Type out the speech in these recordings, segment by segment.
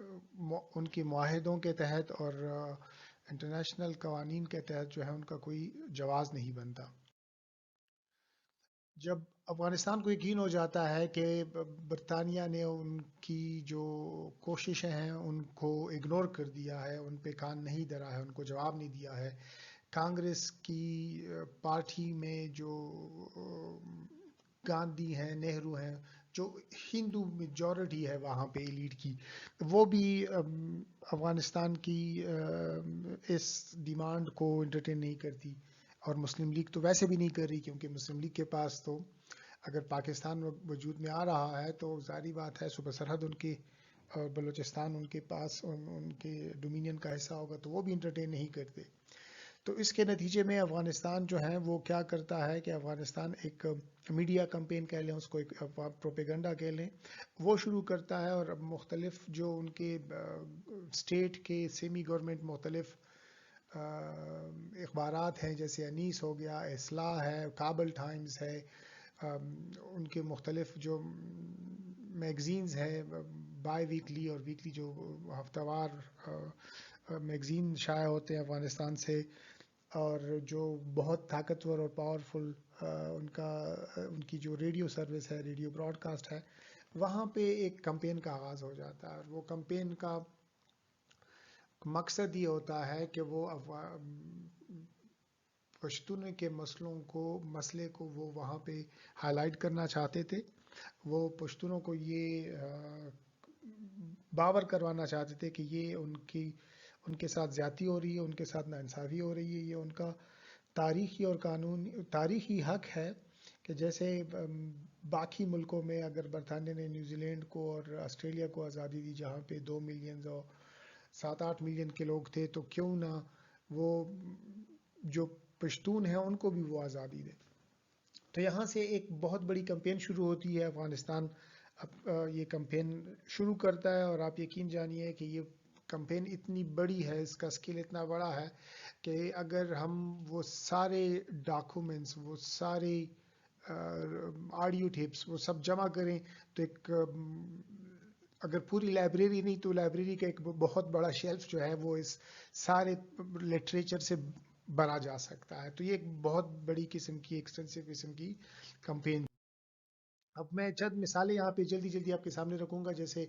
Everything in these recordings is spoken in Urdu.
ان کے معاہدوں کے تحت اور انٹرنیشنل قوانین کے تحت جو ہے ان کا کوئی جواز نہیں بنتا. جب افغانستان کو یقین ہو جاتا ہے کہ برطانیہ نے ان کی جو کوششیں ہیں ان کو اگنور کر دیا ہے، ان پہ کان نہیں دھرا ہے، ان کو جواب نہیں دیا ہے، کانگریس کی پارٹی میں جو گاندھی ہیں، نہرو ہیں، جو ہندو میجورٹی ہے وہاں پہ لیڈ کی، وہ بھی افغانستان کی اس ڈیمانڈ کو انٹرٹین نہیں کرتی. اور مسلم لیگ تو ویسے بھی نہیں کر رہی، کیونکہ مسلم لیگ کے پاس تو اگر پاکستان وجود میں آ رہا ہے تو ظاہری بات ہے صوبہ سرحد ان کے اور بلوچستان ان کے پاس ان کے ڈومینین کا حصہ ہوگا، تو وہ بھی انٹرٹین نہیں کرتے. تو اس کے نتیجے میں افغانستان جو ہے وہ کیا کرتا ہے کہ افغانستان ایک میڈیا کمپین کہہ لیں، اس کو ایک پروپیگنڈا کہہ لیں، وہ شروع کرتا ہے. اور اب مختلف جو ان کے اسٹیٹ کے سیمی گورنمنٹ مختلف اخبارات ہیں، جیسے انیس ہو گیا، اصلاح ہے، کابل ٹائمز ہے، ان کے مختلف جو میگزینز ہیں، بائی ویکلی اور ویکلی جو ہفتہ وار میگزین شائع ہوتے ہیں افغانستان سے، اور جو بہت طاقتور اور پاورفل ان کی جو ریڈیو سروس ہے، ریڈیو براڈ کاسٹ ہے، وہاں پہ ایک کمپین کا آغاز ہو جاتا ہے. اور وہ کمپین کا مقصد یہ ہوتا ہے کہ وہ پشتون کے مسئلے کو وہ وہاں پہ ہائی لائٹ کرنا چاہتے تھے. وہ پشتونوں کو یہ باور کروانا چاہتے تھے کہ یہ ان کے ساتھ زیادتی ہو رہی ہے، ان کے ساتھ ناانصافی ہو رہی ہے، یہ ان کا تاریخی اور تاریخی حق ہے کہ جیسے باقی ملکوں میں اگر برطانیہ نے نیوزی لینڈ کو اور آسٹریلیا کو آزادی دی، جہاں پہ 2 ملین اور 7-8 ملین کے لوگ تھے، تو کیوں نہ وہ جو پشتون ہیں ان کو بھی وہ آزادی دے. تو یہاں سے ایک بہت بڑی کمپین شروع ہوتی ہے. افغانستان یہ کمپین شروع کرتا ہے، اور آپ یقین جانیے کہ یہ کمپین اتنی بڑی ہے، اس کا اسکیل اتنا بڑا ہے کہ اگر ہم وہ سارے ڈاکومنٹس، وہ سارے آڈیو ٹیپس وہ سب جمع کریں تو ایک اگر پوری لائبریری نہیں تو لائبریری کا ایک بہت بڑا شیلف جو ہے وہ اس سارے لٹریچر سے بنا جا سکتا ہے. تو یہ ایک بہت بڑی قسم کی ایکسٹینسو قسم کی کمپین. اب میں چند مثالیں یہاں پہ جلدی جلدی آپ کے سامنے رکھوں گا. جیسے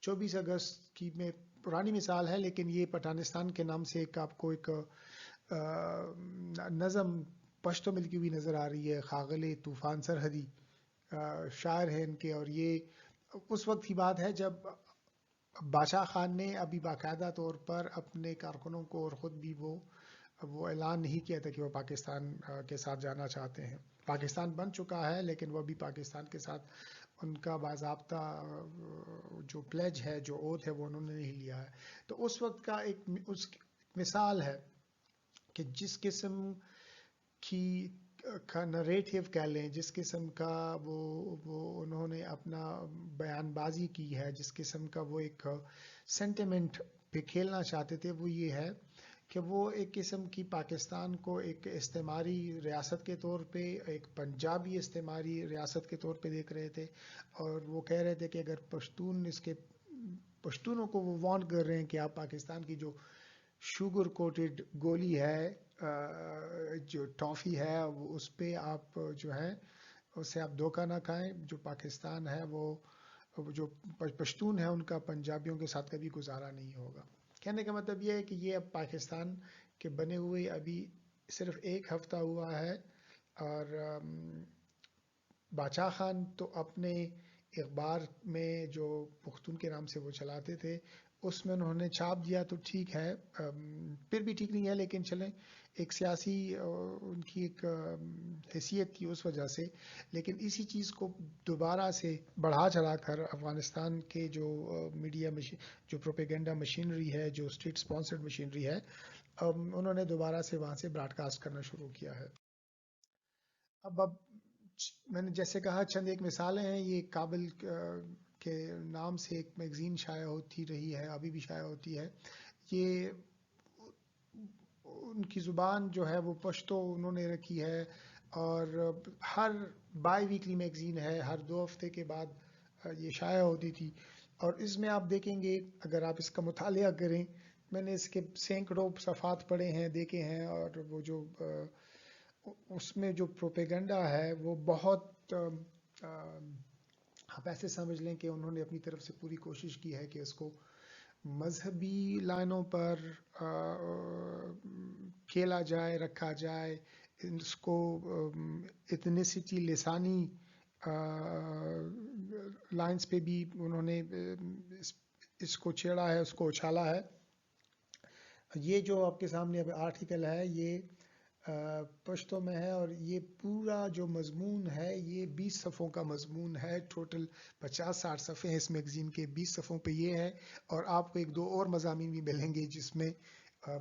24 اگست کی میں پرانی مثال ہے، لیکن یہ پٹھانستان کے نام سے ایک آپ کو ایک نظم پشتو ملکی ہوئی نظر آ رہی ہے. خاغل طوفان سرحدی شاعر ہیں ان کے، اور یہ اس وقت کی بات ہے جب بادشاہ خان نے ابھی باقاعدہ طور پر اپنے کارکنوں کو اور خود بھی وہ اعلان نہیں کیا تھا کہ وہ پاکستان کے ساتھ جانا چاہتے ہیں. پاکستان بن چکا ہے لیکن وہ ابھی پاکستان کے ساتھ ان کا باضابطہ جو پلیج ہے، جو اوتھ ہے، وہ انہوں نے نہیں لیا ہے. تو اس وقت کا ایک مثال ہے کہ جس قسم کی نریٹیو کہہ لیں، جس قسم کا وہ انہوں نے اپنا بیان بازی کی ہے، جس قسم کا وہ ایک سینٹیمنٹ پہ کھیلنا چاہتے تھے، وہ یہ ہے کہ وہ ایک قسم کی پاکستان کو ایک استعماری ریاست کے طور پہ، ایک پنجابی استعماری ریاست کے طور پہ دیکھ رہے تھے. اور وہ کہہ رہے تھے کہ اگر پشتونوں کو وہ وارن کر رہے ہیں کہ آپ پاکستان کی جو شوگر کوٹڈ گولی ہے، جو ٹافی ہے، اس پہ آپ جو ہے اسے آپ دھوکہ نہ کھائیں. جو پاکستان ہے، وہ جو پشتون ہیں، ان کا پنجابیوں کے ساتھ کبھی گزارا نہیں ہوگا. کہنے کا مطلب یہ ہے کہ یہ اب پاکستان کے بنے ہوئے ابھی صرف 1 ہفتہ ہوا ہے، اور بادشاہ خان تو اپنے اخبار میں جو پختون کے نام سے وہ چلاتے تھے، اس میں انہوں نے چھاپ دیا تو ٹھیک ہے، پھر بھی ٹھیک نہیں ہے، لیکن چلیں ایک سیاسی ان کی ایک حیثیت تھی اس وجہ سے. لیکن اسی چیز کو دوبارہ سے بڑھا چڑھا کر افغانستان کے جو میڈیا جو پروپیگنڈا مشینری ہے، جو اسٹیٹ سپانسرڈ مشینری ہے، انہوں نے دوبارہ سے وہاں سے براڈ کاسٹ کرنا شروع کیا ہے. اب میں نے جیسے کہا چند ایک مثالیں ہیں. یہ کابل کے نام سے ایک میگزین شائع ہوتی رہی ہے، ابھی بھی شائع ہوتی ہے. یہ ان کی زبان جو ہے وہ پشتو انہوں نے رکھی ہے، اور ہر بائی ویکلی میگزین ہے، ہر 2 ہفتے کے بعد یہ شائع ہوتی تھی. اور اس میں آپ دیکھیں گے اگر آپ اس کا مطالعہ کریں، میں نے اس کے سینکڑوں صفحات پڑھے ہیں، دیکھے ہیں، اور وہ جو اس میں جو پروپیگنڈا ہے وہ بہت آپ ایسے سمجھ لیں کہ انہوں نے اپنی طرف سے پوری کوشش کی ہے کہ اس کو مذہبی لائنوں پر کھیلا جائے، رکھا جائے، اس کو ایتھنیسٹی لسانی لائنز پہ بھی انہوں نے اس کو چھیڑا ہے، اس کو اچھالا ہے۔ یہ جو آپ کے سامنے اب آرٹیکل ہے یہ پشتو میں ہے، اور یہ پورا جو مضمون ہے یہ 20 صفحوں کا مضمون ہے، ٹوٹل 50-60 صفحے ہیں اس میگزین کے، 20 صفحوں پہ یہ ہے، اور آپ کو ایک دو اور مضامین بھی ملیں گے جس میں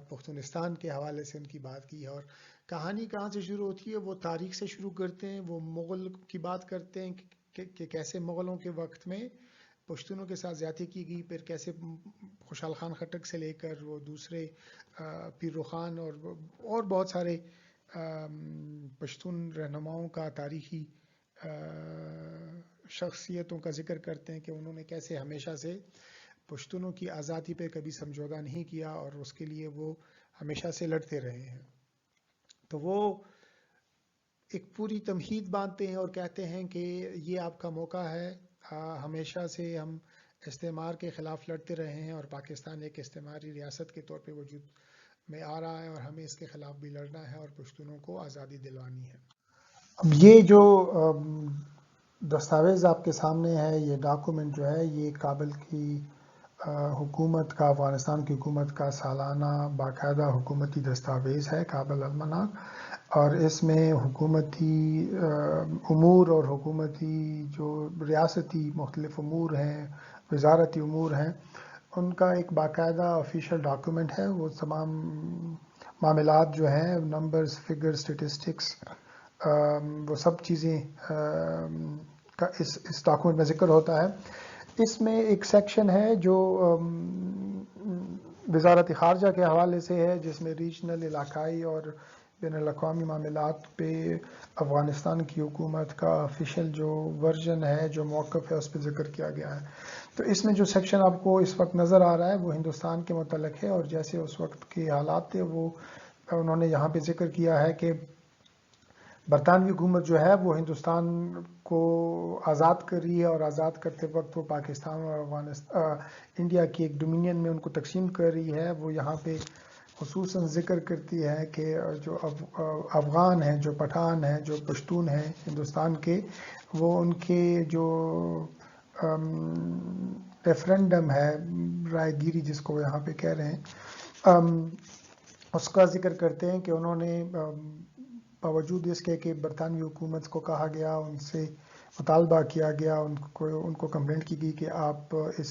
پختونستان کے حوالے سے ان کی بات کی ہے۔ اور کہانی کہاں سے شروع ہوتی ہے؟ وہ تاریخ سے شروع کرتے ہیں، وہ مغل کی بات کرتے ہیں کہ کیسے مغلوں کے وقت میں پشتونوں کے ساتھ زیادتی کی گئی، پھر کیسے خوشحال خان خٹک سے لے کر وہ دوسرے پیرو خان اور بہت سارے پشتون رہنماؤں کا تاریخی شخصیتوں کا ذکر کرتے ہیں کہ انہوں نے کیسے ہمیشہ سے پشتونوں کی آزادی پہ کبھی سمجھوتہ نہیں کیا اور اس کے لیے وہ ہمیشہ سے لڑتے رہے ہیں۔ تو وہ ایک پوری تمہید باندھتے ہیں اور کہتے ہیں کہ یہ آپ کا موقع ہے، ہمیشہ سے ہم استعمار کے خلاف لڑتے رہے ہیں اور پاکستان ایک استعماری ریاست کے طور پہ وجود میں آ رہا ہے اور ہمیں اس کے خلاف بھی لڑنا ہے اور پشتونوں کو آزادی دلوانی ہے۔ اب یہ جو دستاویز آپ کے سامنے ہے، یہ ڈاکومنٹ جو ہے، یہ کابل کی حکومت کا، افغانستان کی حکومت کا سالانہ باقاعدہ حکومتی دستاویز ہے، کابل المناک، اور اس میں حکومتی امور اور حکومتی جو ریاستی مختلف امور ہیں، وزارتی امور ہیں، ان کا ایک باقاعدہ آفیشیل ڈاکومنٹ ہے۔ وہ تمام معاملات جو ہیں، نمبرز، فگر، اسٹیٹسٹکس، وہ سب چیزیں کا اس ڈاکومنٹ میں ذکر ہوتا ہے۔ اس میں ایک سیکشن ہے جو وزارت خارجہ کے حوالے سے ہے، جس میں ریجنل، علاقائی اور بین الاقوامی معاملات پہ افغانستان کی حکومت کا آفیشیل جو ورژن ہے، جو موقف ہے، اس پہ ذکر کیا گیا ہے۔ تو اس میں جو سیکشن آپ کو اس وقت نظر آ رہا ہے وہ ہندوستان کے متعلق ہے، اور جیسے اس وقت کے حالات تھے وہ انہوں نے یہاں پہ ذکر کیا ہے کہ برطانوی حکومت جو ہے وہ ہندوستان کو آزاد کر رہی ہے، اور آزاد کرتے وقت وہ پاکستان اور انڈیا کی ایک ڈومینین میں ان کو تقسیم کر رہی ہے۔ وہ یہاں پہ خصوصاً ذکر کرتی ہے کہ جو افغان ہیں، جو پٹھان ہیں، جو پشتون ہیں ہندوستان کے، وہ ان کے جو ریفرنڈم ہے، رائے گیری جس کو یہاں پہ کہہ رہے ہیں، اس کا ذکر کرتے ہیں کہ انہوں نے باوجود اس کے کہ برطانوی حکومت کو کہا گیا، ان سے مطالبہ کیا گیا، ان کو کمپلینٹ کی گئی کہ آپ اس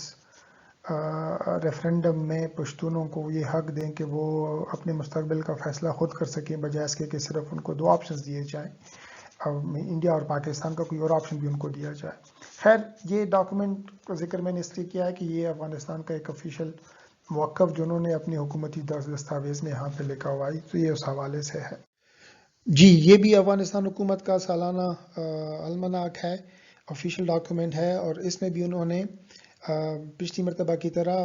ریفرنڈم میں پشتونوں کو یہ حق دیں کہ وہ اپنے مستقبل کا فیصلہ خود کر سکیں، بجائے اس کے کہ صرف ان کو 2 آپشنز دیے جائیں، انڈیا اور پاکستان کا کوئی اور آپشن بھی ان کو دیا جائے۔ خیر، یہ ڈاکومنٹ کا ذکر میں نے اس لیے کیا ہے کہ یہ افغانستان کا ایک آفیشیل موقف جو انہوں نے اپنی حکومتی دستاویز میں یہاں پہ لکھا ہوا ہے، تو یہ اس حوالے سے ہے۔ جی، یہ بھی افغانستان حکومت کا سالانہ المناک ہے، آفیشیل ڈاکومنٹ ہے، اور اس میں بھی انہوں نے پچھلی مرتبہ کی طرح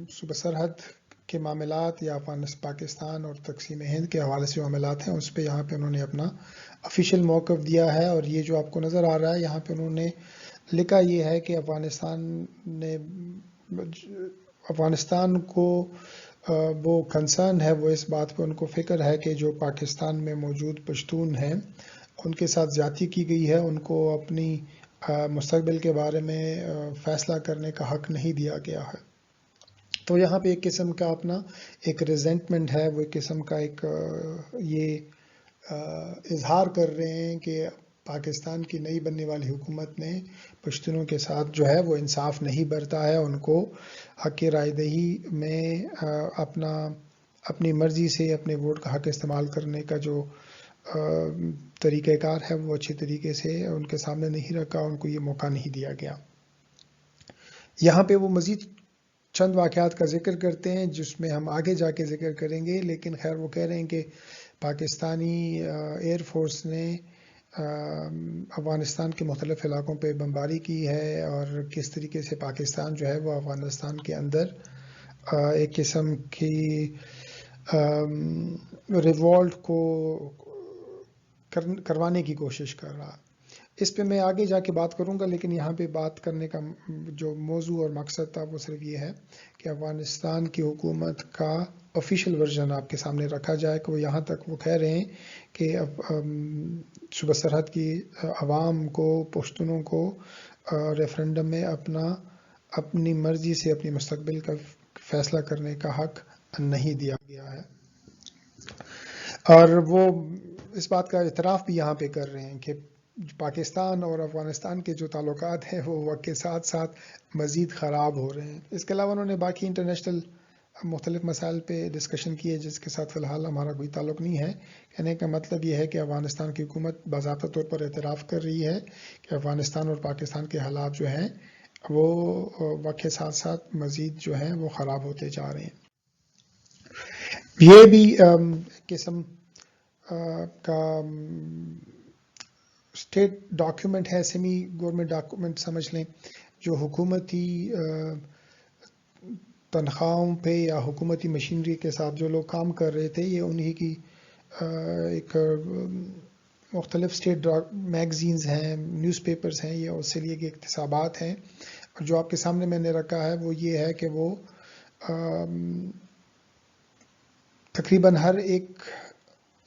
صوبہ سرحد کے معاملات یا پاکستان اور تقسیم ہند کے حوالے سے معاملات ہیں، اس پہ یہاں پہ انہوں نے اپنا آفیشیل موقف دیا ہے۔ اور یہ جو آپ کو نظر آ رہا ہے یہاں پہ انہوں نے لکھا یہ ہے کہ افغانستان کو وہ کنسرن ہے، وہ اس بات پہ ان کو فکر ہے کہ جو پاکستان میں موجود پشتون ہیں ان کے ساتھ زیادتی کی گئی ہے، ان کو اپنی مستقبل کے بارے میں فیصلہ کرنے کا حق نہیں دیا گیا ہے۔ تو یہاں پہ ایک قسم کا اپنا ایک ریزنٹمنٹ ہے، وہ ایک قسم کا ایک یہ اظہار کر رہے ہیں کہ پاکستان کی نئی بننے والی حکومت نے پشتونوں کے ساتھ جو ہے وہ انصاف نہیں برتا ہے، ان کو حق رائے دہی میں اپنی مرضی سے اپنے ووٹ کا حق استعمال کرنے کا جو طریقہ کار ہے وہ اچھے طریقے سے ان کے سامنے نہیں رکھا، ان کو یہ موقع نہیں دیا گیا۔ یہاں پہ وہ مزید چند واقعات کا ذکر کرتے ہیں جس میں ہم آگے جا کے ذکر کریں گے، لیکن خیر وہ کہہ رہے ہیں کہ پاکستانی ایئر فورس نے افغانستان کے مختلف علاقوں پہ بمباری کی ہے اور کس طریقے سے پاکستان جو ہے وہ افغانستان کے اندر ایک قسم کی ریوولٹ کو کروانے کی کوشش کر رہا. اس پہ میں آگے جا کے بات کروں گا، لیکن یہاں پہ بات کرنے کا جو موضوع اور مقصد تھا وہ صرف یہ ہے کہ افغانستان کی حکومت کا آفیشیل ورژن آپ کے سامنے رکھا جائے کہ وہ یہاں تک وہ کہہ رہے ہیں کہ صوبہ سرحد کی عوام کو، پشتونوں کو ریفرنڈم میں اپنی مرضی سے اپنی مستقبل کا فیصلہ کرنے کا حق نہیں دیا گیا ہے. اور وہ اس بات کا اعتراف بھی یہاں پہ کر رہے ہیں کہ پاکستان اور افغانستان کے جو تعلقات ہیں وہ وقت کے ساتھ ساتھ مزید خراب ہو رہے ہیں. اس کے علاوہ انہوں نے باقی انٹرنیشنل مختلف مسائل پہ ڈسکشن کی ہے جس کے ساتھ فی الحال ہمارا کوئی تعلق نہیں ہے. کہنے کا مطلب یہ ہے کہ افغانستان کی حکومت باضابطہ طور پر اعتراف کر رہی ہے کہ افغانستان اور پاکستان کے حالات جو ہیں وہ وقت کے ساتھ ساتھ مزید جو ہیں وہ خراب ہوتے جا رہے ہیں. یہ بھی قسم کا اسٹیٹ ڈاکیومنٹ ہے، سیمی گورنمنٹ ڈاکیومنٹ سمجھ لیں، جو حکومتی تنخواہوں پہ یا حکومتی مشینری کے ساتھ جو لوگ کام کر رہے تھے یہ انہی کی ایک مختلف اسٹیٹ میگزینز ہیں، نیوز پیپرز ہیں، یہ اس سے لیے کہ اقتصابات ہیں. اور جو آپ کے سامنے میں نے رکھا ہے وہ یہ ہے کہ وہ تقریباً ہر ایک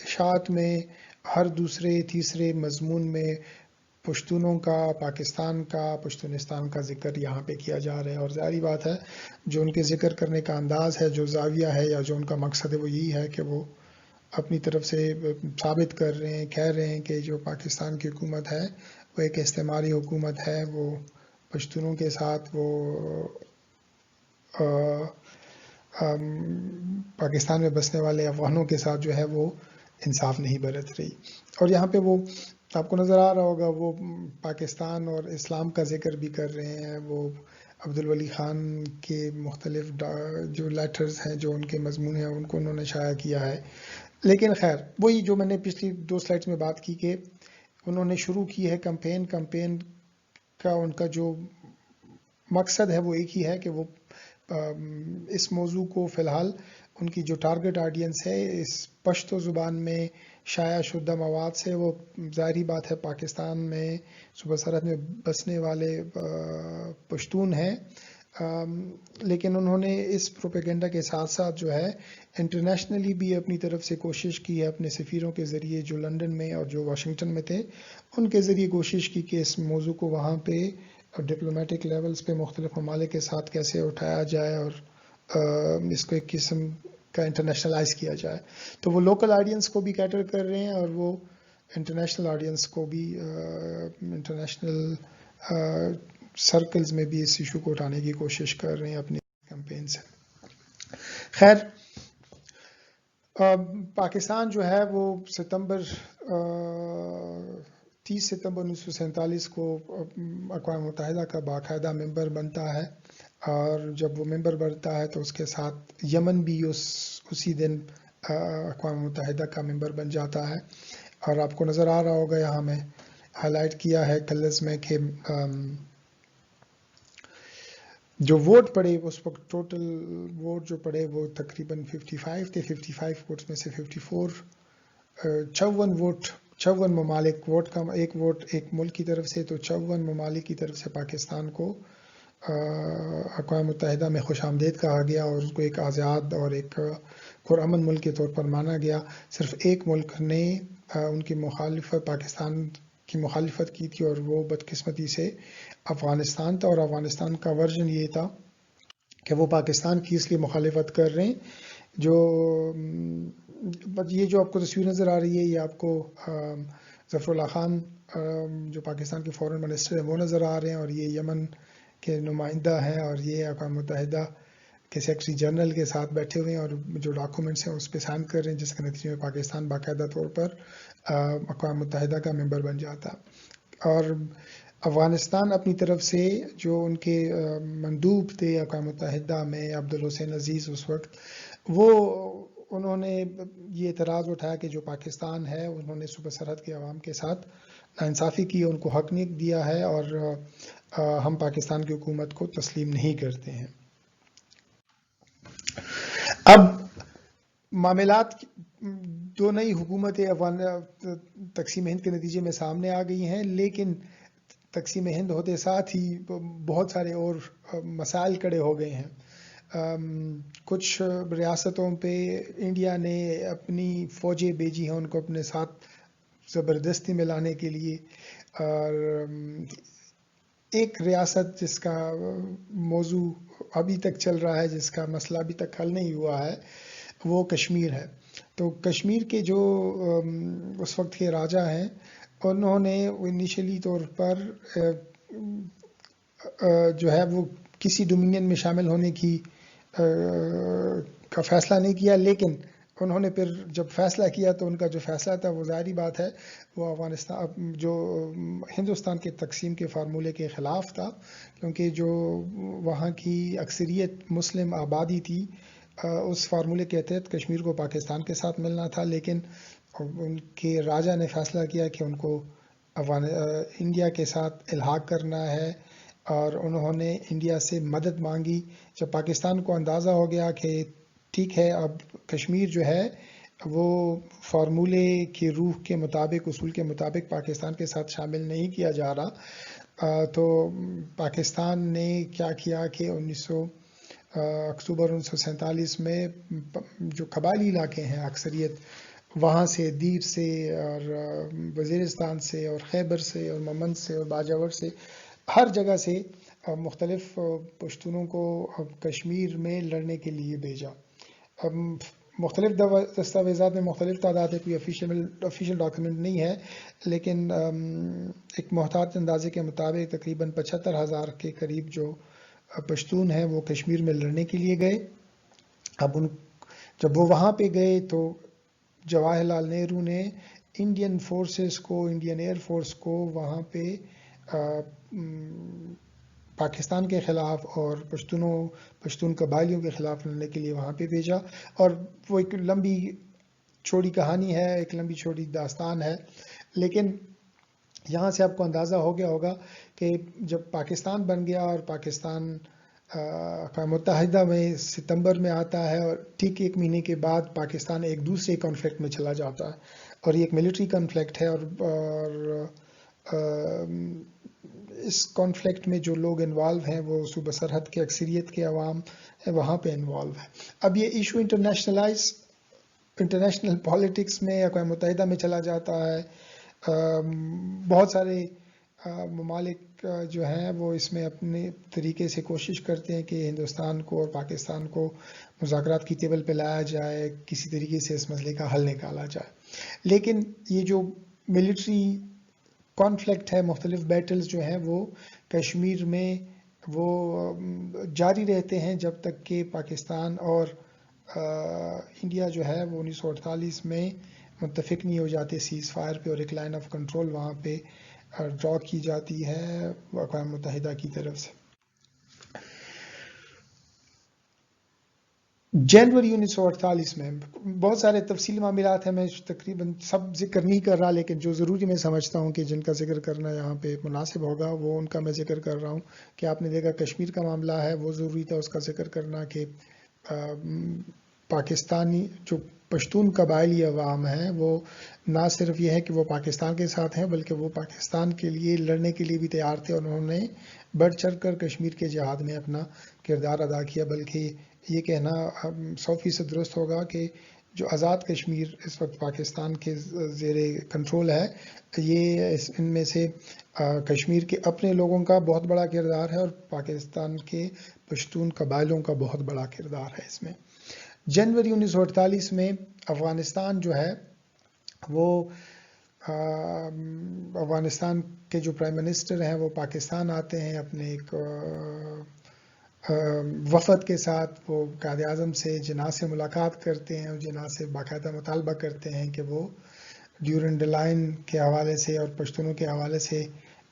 اشاعت میں، ہر دوسرے تیسرے مضمون میں پشتونوں کا، پاکستان کا، پشتونستان کا ذکر یہاں پہ کیا جا رہا ہے. اور ظاہری بات ہے جو ان کے ذکر کرنے کا انداز ہے، جو زاویہ ہے یا جو ان کا مقصد ہے وہ یہی ہے کہ وہ اپنی طرف سے ثابت کر رہے ہیں، کہہ رہے ہیں کہ جو پاکستان کی حکومت ہے وہ ایک استعماری حکومت ہے، وہ پشتونوں کے ساتھ وہ پاکستان میں بسنے والے افغانوں کے ساتھ جو ہے وہ انصاف نہیں برت رہی. اور یہاں پہ وہ آپ کو نظر آ رہا ہوگا وہ پاکستان اور اسلام کا ذکر بھی کر رہے ہیں. وہ عبدالولی خان کے مختلف جو لیٹرز ہیں، جو ان کے مضمون ہیں، ان کو انہوں نے شائع کیا ہے. لیکن خیر وہی جو میں نے پچھلی 2 سلائڈز میں بات کی کہ انہوں نے شروع کی ہے کمپین کا ان کا جو مقصد ہے وہ ایک ہی ہے کہ وہ اس موضوع کو فی الحال ان کی جو ٹارگٹ آڈینس ہے اس پشتو زبان میں شائع شدہ مواد سے، وہ ظاہری بات ہے پاکستان میں صوبہ سرحد میں بسنے والے پشتون ہیں. لیکن انہوں نے اس پروپیگنڈا کے ساتھ ساتھ جو ہے انٹرنیشنلی بھی اپنی طرف سے کوشش کی ہے، اپنے سفیروں کے ذریعے جو لندن میں اور جو واشنگٹن میں تھے ان کے ذریعے کوشش کی کہ اس موضوع کو وہاں پہ ڈپلومیٹک لیولز پہ مختلف ممالک کے ساتھ کیسے اٹھایا جائے اور اس کو ایک قسم کا انٹرنیشنلائز کیا جائے. تو وہ لوکل آڈینس کو بھی کیٹر کر رہے ہیں اور وہ انٹرنیشنل آڈینس کو بھی انٹرنیشنل سرکلز میں بھی اس ایشو کو اٹھانے کی کوشش کر رہے ہیں اپنی کیمپین سے. خیر پاکستان جو ہے وہ 30 ستمبر 1947 کو اقوام متحدہ کا باقاعدہ ممبر بنتا ہے، اور جب وہ ممبر بنتا ہے تو اس کے ساتھ یمن بھی اسی دن اقوام متحدہ کا ممبر بن جاتا ہے. اور آپ کو نظر آ رہا ہوگا یہاں میں ہائی لائٹ کیا ہے کلرز میں کہ جو ووٹ پڑے اس وقت ٹوٹل ووٹ جو پڑے وہ تقریباً 55 تھے. 55 ووٹس میں سے 54 ممالک ووٹ کا ایک ووٹ ایک ملک کی طرف سے، تو 54 ممالک کی طرف سے پاکستان کو اقوام متحدہ میں خوش آمدید کہا گیا اور اس کو ایک آزاد اور ایک پرامن ملک کے طور پر مانا گیا. صرف ایک ملک نے ان کی پاکستان کی مخالفت کی تھی اور وہ بدقسمتی سے افغانستان تھا. اور افغانستان کا ورژن یہ تھا کہ وہ پاکستان کی اس لیے مخالفت کر رہے ہیں. یہ جو آپ کو تصویر نظر آ رہی ہے یہ آپ کو ظفر اللہ خان جو پاکستان کے فورن منسٹر ہیں وہ نظر آ رہے ہیں، اور یہ یمن کے نمائندہ ہیں، اور یہ اقوام متحدہ کے سیکرٹری جنرل کے ساتھ بیٹھے ہوئے ہیں اور جو ڈاکومنٹس ہیں اس پہ سائن کر رہے ہیں، جس کے نتیجے میں پاکستان باقاعدہ طور پر اقوام متحدہ کا ممبر بن جاتا. اور افغانستان اپنی طرف سے جو ان کے مندوب تھے اقوام متحدہ میں عبدالحسین عزیز اس وقت، وہ انہوں نے یہ اعتراض اٹھایا کہ جو پاکستان ہے انہوں نے صوبہ سرحد کے عوام کے ساتھ ناانصافی کی، ان کو حق نہیں دیا ہے، اور ہم پاکستان کی حکومت کو تسلیم نہیں کرتے ہیں۔ اب معاملات دو نئی حکومتیں تقسیم ہند کے نتیجے میں سامنے آ گئی ہیں، لیکن تقسیم ہند ہوتے ساتھ ہی بہت سارے اور مسائل کھڑے ہو گئے ہیں۔ کچھ ریاستوں پہ انڈیا نے اپنی فوجیں بھیجی ہیں ان کو اپنے ساتھ زبردستی میں لانے کے لیے، اور ایک ریاست جس کا موضوع ابھی تک چل رہا ہے، جس کا مسئلہ ابھی تک حل نہیں ہوا ہے، وہ کشمیر ہے۔ تو کشمیر کے جو اس وقت کے راجا ہیں، انہوں نے انیشلی طور پر جو ہے وہ کسی ڈومینین میں شامل ہونے کا فیصلہ نہیں کیا، لیکن انہوں نے پھر جب فیصلہ کیا تو ان کا جو فیصلہ تھا وہ ظاہری بات ہے وہ افغانستان جو ہندوستان کے تقسیم کے فارمولے کے خلاف تھا، کیونکہ جو وہاں کی اکثریت مسلم آبادی تھی، اس فارمولے کے تحت کشمیر کو پاکستان کے ساتھ ملنا تھا، لیکن ان کے راجا نے فیصلہ کیا کہ ان کو انڈیا کے ساتھ الحاق کرنا ہے، اور انہوں نے انڈیا سے مدد مانگی۔ جب پاکستان کو اندازہ ہو گیا کہ ٹھیک ہے اب کشمیر جو ہے وہ فارمولے کی روح کے مطابق، اصول کے مطابق پاکستان کے ساتھ شامل نہیں کیا جا رہا، تو پاکستان نے کیا کیا کہ اکتوبر 1947 میں جو قبائلی علاقے ہیں اکثریت، وہاں سے دیر سے اور وزیرستان سے اور خیبر سے اور ممند سے اور باجاور سے، ہر جگہ سے مختلف پشتونوں کو کشمیر میں لڑنے کے لیے بھیجا۔ مختلف دستاویزات میں مختلف تعداد ہے، کوئی آفیشیل ڈاکیومنٹ نہیں ہے، لیکن ایک محتاط اندازے کے مطابق تقریباً 75,000 کے قریب جو پشتون ہیں وہ کشمیر میں لڑنے کے لیے گئے۔ اب جب وہ وہاں پہ گئے تو جواہر لال نہرو نے انڈین فورسز کو، انڈین ایئر فورس کو وہاں پہ پاکستان کے خلاف اور پشتون قبائلیوں کے خلاف لڑنے کے لیے وہاں پہ بھیجا، اور وہ ایک لمبی چوڑی کہانی ہے، ایک لمبی چوڑی داستان ہے، لیکن یہاں سے آپ کو اندازہ ہو گیا ہوگا کہ جب پاکستان بن گیا اور پاکستان اقوام متحدہ میں ستمبر میں آتا ہے، اور ٹھیک ایک مہینے کے بعد پاکستان ایک دوسرے کانفلکٹ میں چلا جاتا ہے، اور یہ ایک ملٹری کانفلکٹ ہے، اور اس کانفلکٹ میں جو لوگ انوالو ہیں وہ صوبہ سرحد کے اکثریت کے عوام وہاں پہ انوالو ہیں۔ اب یہ ایشو انٹرنیشنل پالیٹکس میں اقوام متحدہ میں چلا جاتا ہے، بہت سارے ممالک جو ہیں وہ اس میں اپنے طریقے سے کوشش کرتے ہیں کہ ہندوستان کو اور پاکستان کو مذاکرات کی ٹیبل پہ لایا جائے، کسی طریقے سے اس مسئلے کا حل نکالا جائے، لیکن یہ جو ملٹری کانفلکٹ ہے، مختلف بیٹلز جو ہیں وہ کشمیر میں وہ جاری رہتے ہیں جب تک کہ پاکستان اور انڈیا جو ہے وہ 1948 میں متفق نہیں ہو جاتے سیز فائر پہ، اور ایک لائن آف کنٹرول وہاں پہ ڈرا کی جاتی ہے اقوام متحدہ کی طرف سے۔ جنوری 1948 میں بہت سارے تفصیلی معاملات ہیں، میں تقریباً سب ذکر نہیں کر رہا، لیکن جو ضروری میں سمجھتا ہوں کہ جن کا ذکر کرنا یہاں پہ مناسب ہوگا وہ ان کا میں ذکر کر رہا ہوں۔ کہ آپ نے دیکھا کشمیر کا معاملہ ہے، وہ ضروری تھا اس کا ذکر کرنا کہ پاکستانی جو پشتون قبائلی عوام ہیں وہ نہ صرف یہ ہے کہ وہ پاکستان کے ساتھ ہیں، بلکہ وہ پاکستان کے لیے لڑنے کے لیے بھی تیار تھے، اور انہوں نے بڑھ چڑھ کر کشمیر کے جہاد میں اپنا کردار ادا کیا۔ بلکہ یہ کہنا 100% درست ہوگا کہ جو آزاد کشمیر اس وقت پاکستان کے زیر کنٹرول ہے، یہ ان میں سے کشمیر کے اپنے لوگوں کا بہت بڑا کردار ہے، اور پاکستان کے پشتون قبائلیوں کا بہت بڑا کردار ہے اس میں۔ جنوری 1948 میں افغانستان جو ہے وہ افغانستان کے جو پرائم منسٹر ہیں وہ پاکستان آتے ہیں اپنے ایک وفد کے ساتھ، وہ قائد اعظم سے جناح سے ملاقات کرتے ہیں، اور جناح سے باقاعدہ مطالبہ کرتے ہیں کہ وہ ڈیورنڈ لائن کے حوالے سے اور پشتونوں کے حوالے سے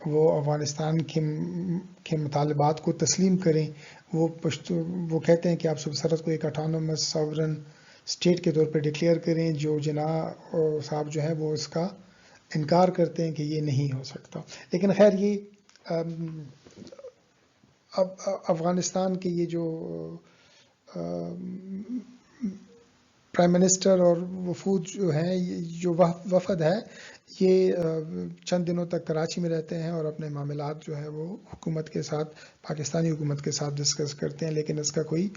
وہ افغانستان کے مطالبات کو تسلیم کریں۔ وہ کہتے ہیں کہ آپ صوبہ سرحد کو ایک آٹونومس ساورن اسٹیٹ کے طور پہ ڈکلیئر کریں، جو جناح صاحب جو ہیں وہ اس کا انکار کرتے ہیں کہ یہ نہیں ہو سکتا. لیکن خیر یہ اب افغانستان کے یہ جو پرائم منسٹر اور وفود جو ہیں، جو وفد ہے، یہ چند دنوں تک کراچی میں رہتے ہیں اور اپنے معاملات جو ہے وہ حکومت کے ساتھ، پاکستانی حکومت کے ساتھ ڈسکس کرتے ہیں، لیکن اس کا کوئی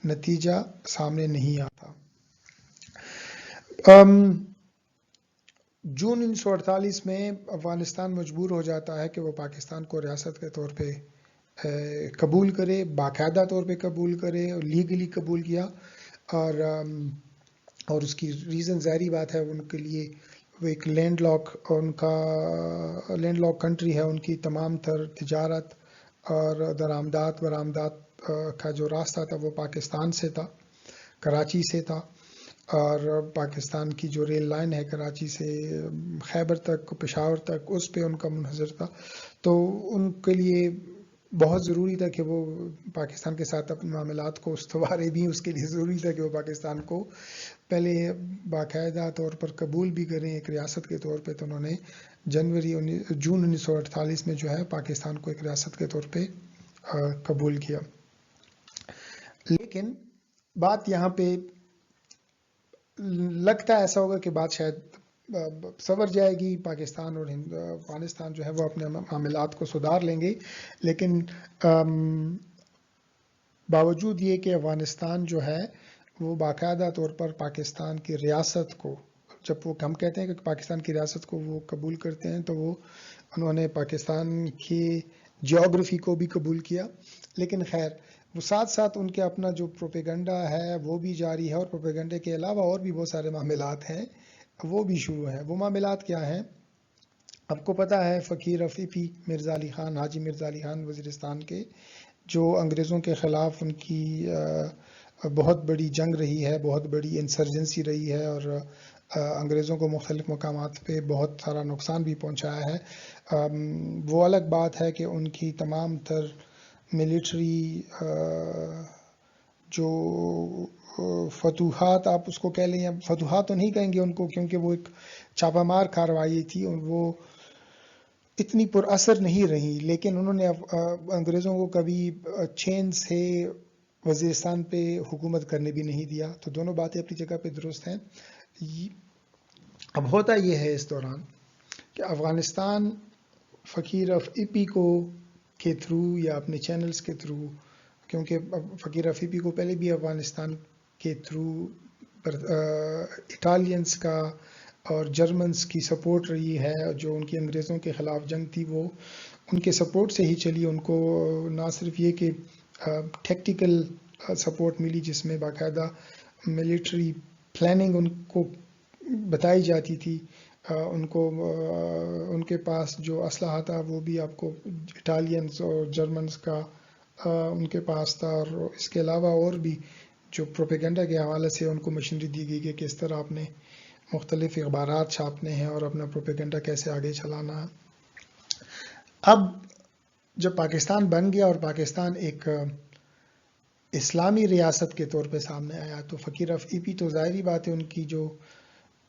نتیجہ سامنے نہیں آتا. جون 1948 میں افغانستان مجبور ہو جاتا ہے کہ وہ پاکستان کو ریاست کے طور پہ قبول کرے، باقاعدہ طور پہ قبول کرے، اور لیگلی قبول کیا. اور اس کی ریزن ظاہری بات ہے، ان کے لیے وہ ایک لینڈ لاک کنٹری ہے. ان کی تمام تر تجارت اور برآمدات کا جو راستہ تھا وہ پاکستان سے تھا، کراچی سے تھا. اور پاکستان کی جو ریل لائن ہے کراچی سے خیبر تک، پشاور تک، اس پہ ان کا منحصر تھا. تو ان کے لیے بہت ضروری تھا کہ وہ پاکستان کے ساتھ اپنے معاملات کو استوارے بھی. اس کے لیے ضروری تھا کہ وہ پاکستان کو پہلے باقاعدہ طور پر قبول بھی کریں ایک ریاست کے طور پہ. تو انہوں نے جون 1948 میں جو ہے پاکستان کو ایک ریاست کے طور پہ قبول کیا. لیکن بات یہاں پہ لگتا ہے ایسا ہوگا کہ بات شاید سنور جائے گی، پاکستان اور افغانستان جو ہے وہ اپنے معاملات کو سدھار لیں گے. لیکن باوجود یہ کہ افغانستان جو ہے وہ باقاعدہ طور پر پاکستان کی ریاست کو، جب وہ ہم کہتے ہیں کہ پاکستان کی ریاست کو وہ قبول کرتے ہیں، تو انہوں نے پاکستان کی جیوگرافی کو بھی قبول کیا. لیکن خیر وہ ساتھ ساتھ ان کے اپنا جو پروپیگنڈا ہے وہ بھی جاری ہے، اور پروپیگنڈے کے علاوہ اور بھی بہت سارے معاملات ہیں وہ بھی شروع ہیں. وہ معاملات کیا ہیں؟ آپ کو پتہ ہے فقیر عفیفی مرزا علی خان، حاجی مرزا علی خان وزیرستان کے، جو انگریزوں کے خلاف ان کی بہت بڑی جنگ رہی ہے، بہت بڑی انسرجنسی رہی ہے، اور انگریزوں کو مختلف مقامات پہ بہت سارا نقصان بھی پہنچایا ہے. وہ الگ بات ہے کہ ان کی تمام تر ملٹری جو فتوحات آپ اس کو کہہ لیں، یا فتوحات تو نہیں کہیں گے ان کو، کیونکہ وہ ایک چھاپہ مار کارروائی تھی اور وہ اتنی پر اثر نہیں رہی. لیکن انہوں نے انگریزوں کو کبھی چین سے وزیرستان پہ حکومت کرنے بھی نہیں دیا. تو دونوں باتیں اپنی جگہ پہ درست ہیں. اب ہوتا یہ ہے اس دوران کہ افغانستان فقیر عفیفی کے تھرو یا اپنے چینلز کے تھرو، کیونکہ فقیر عفیفی کو پہلے بھی افغانستان کے تھرو اٹالینز کا اور جرمنز کی سپورٹ رہی ہے، جو ان کی انگریزوں کے خلاف جنگ تھی وہ ان کے سپورٹ سے ہی چلی. ان کو نہ صرف یہ کہ ٹیکٹیکل سپورٹ ملی، جس میں باقاعدہ ملٹری پلاننگ ان کو بتائی جاتی تھی، ان کو ان کے پاس جو اسلحہ تھا وہ بھی آپ کو اٹالینز اور جرمنز کا ان کے پاس تھا. اور اس کے علاوہ اور بھی جو پروپیگنڈا کے حوالے سے ان کو مشینری دی گئی کہ کس طرح آپ نے مختلف اخبارات چھاپنے ہیں اور اپنا پروپیگنڈا کیسے آگے چلانا ہے. اب جب پاکستان بن گیا اور پاکستان ایک اسلامی ریاست کے طور پہ سامنے آیا، تو فقیر عفیفی تو ظاہری بات ہے ان کی جو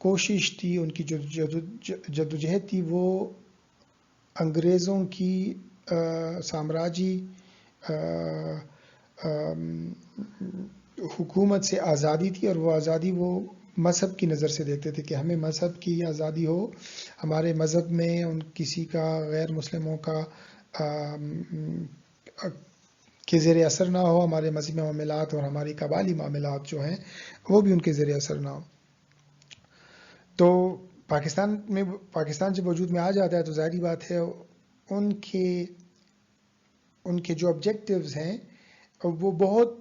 کوشش تھی، ان کی جو جدوجہد تھی، وہ انگریزوں کی سامراجی حکومت سے آزادی تھی. اور وہ آزادی وہ مذہب کی نظر سے دیکھتے تھے کہ ہمیں مذہب کی آزادی ہو، ہمارے مذہب میں کسی کا، غیر مسلموں کا کے زیر اثر نہ ہو، ہمارے مذہبی معاملات اور ہماری قبائلی معاملات جو ہیں وہ بھی ان کے زیر اثر نہ ہو. تو پاکستان جب وجود میں آ جاتا ہے تو ظاہری بات ہے ان کے جو آبجیکٹیوز ہیں وہ بہت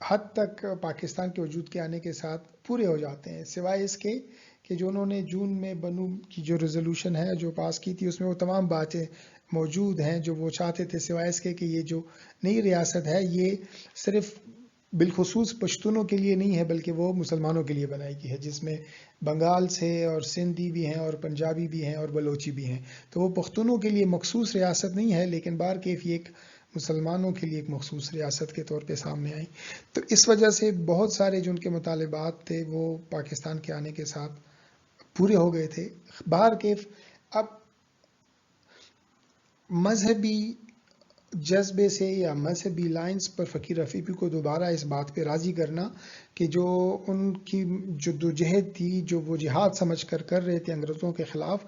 حد تک پاکستان کے وجود کے آنے کے ساتھ پورے ہو جاتے ہیں، سوائے اس کے کہ جو انہوں نے جون میں بنو کی جو ریزولوشن ہے جو پاس کی تھی، اس میں وہ تمام باتیں موجود ہیں جو وہ چاہتے تھے، سوائے اس کے کہ یہ جو نئی ریاست ہے یہ صرف بالخصوص پشتونوں کے لیے نہیں ہے، بلکہ وہ مسلمانوں کے لیے بنائی گئی ہے، جس میں بنگال سے اور سندھی بھی ہیں اور پنجابی بھی ہیں اور بلوچی بھی ہیں. تو وہ پختونوں کے لیے مخصوص ریاست نہیں ہے، لیکن بہرکیف یہ ایک مسلمانوں کے لیے ایک مخصوص ریاست کے طور پہ سامنے آئیں. تو اس وجہ سے بہت سارے جو ان کے مطالبات تھے وہ پاکستان کے آنے کے ساتھ پورے ہو گئے تھے. باہر کیف اب مذہبی جذبے سے یا مذہبی لائنز پر فقیر رفیقی کو دوبارہ اس بات پہ راضی کرنا کہ جو ان کی جدوجہد تھی، جو وہ جہاد سمجھ کر رہے تھے انگریزوں کے خلاف،